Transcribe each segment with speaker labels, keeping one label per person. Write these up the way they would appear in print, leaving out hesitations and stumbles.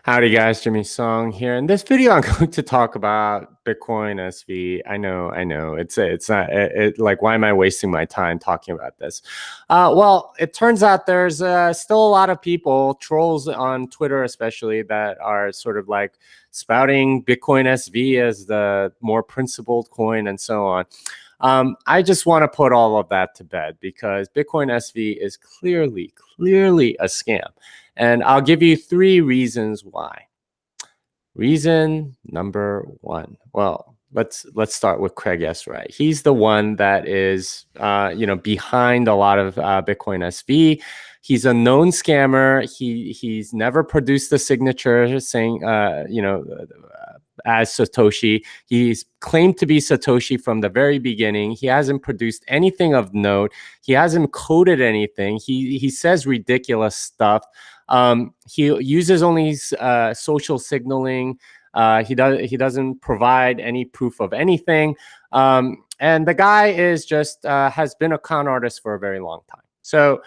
Speaker 1: Howdy guys, Jimmy Song here. In this video, I'm going to talk about Bitcoin SV. I know. It's not like why am I wasting my time talking about this? Well, it turns out there's still a lot of people, trolls on Twitter especially, that are sort of like spouting Bitcoin SV as the more principled coin and so on. I just want to put all of that to bed because Bitcoin SV is clearly a scam. And I'll give you 3 reasons why. Reason number 1. Well, let's start with Craig Esright. He's the one that is, behind a lot of Bitcoin SV. He's a known scammer. He's never produced a signature saying, as Satoshi. He's claimed to be Satoshi from the very beginning. He hasn't produced anything of note. He hasn't coded anything. He says ridiculous stuff. He uses only social signaling. He doesn't provide any proof of anything. And the guy is just has been a con artist for a very long time. So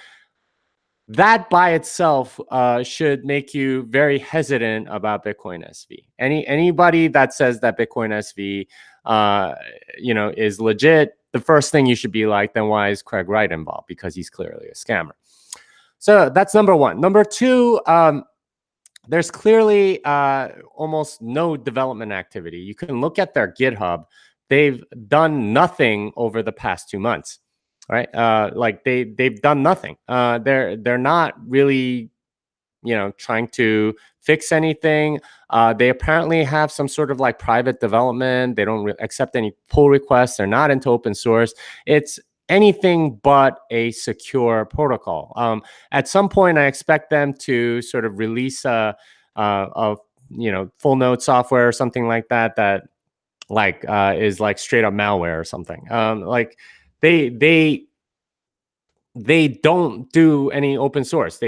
Speaker 1: that by itself should make you very hesitant about Bitcoin SV. Anybody that says that Bitcoin SV, is legit, the first thing you should be like, then why is Craig Wright involved? Because he's clearly a scammer. So that's number 1. Number 2, there's clearly almost no development activity. You can look at their GitHub. They've done nothing over the past 2 months. Right, like they've done nothing. They're not really, trying to fix anything. They apparently have some sort of like private development. They don't accept any pull requests. They're not into open source. It's anything but a secure protocol. At some point, I expect them to sort of release a full node software or something like that that like is like straight up malware or something. Like they don't do any open source.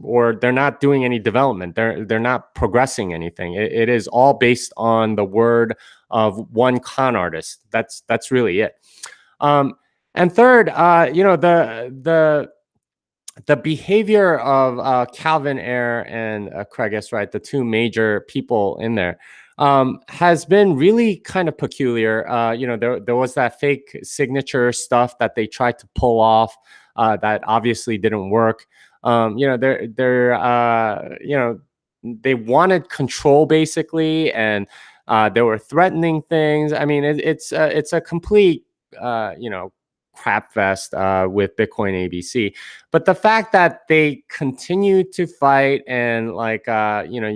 Speaker 1: Or they're not doing any development. They're not progressing anything. It is all based on the word of one con artist. That's really it. And third, the behavior of Calvin Ayre and Craig Esright, the 2 major people in there, has been really kind of peculiar. There was that fake signature stuff that they tried to pull off that obviously didn't work. They wanted control basically, and they were threatening things. I mean, it's a complete crap fest with Bitcoin ABC. But the fact that they continue to fight and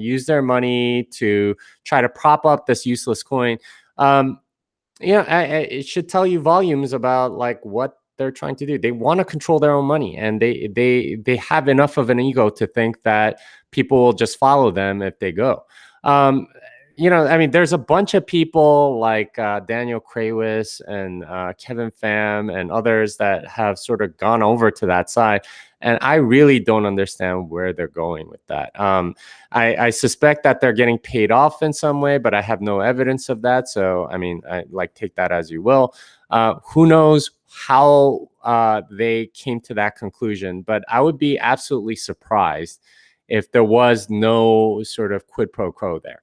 Speaker 1: use their money to try to prop up this useless coin, it should tell you volumes about like what they're trying to do. They want to control their own money, and they have enough of an ego to think that people will just follow them if they go. There's a bunch of people like Daniel Kravis and Kevin Pham and others that have sort of gone over to that side. And I really don't understand where they're going with that. I suspect that they're getting paid off in some way, but I have no evidence of that. So, take that as you will. Who knows how they came to that conclusion, but I would be absolutely surprised if there was no sort of quid pro quo there.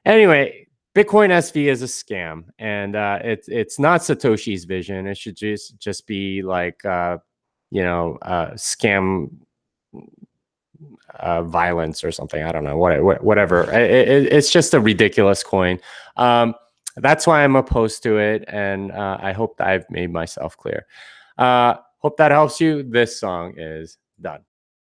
Speaker 1: Anyway, Bitcoin SV is a scam, and it's not Satoshi's vision. It should just be like scam violence or something. I don't know, whatever. It's just a ridiculous coin. That's why I'm opposed to it, and I hope that I've made myself clear. Hope that helps you. This song is done.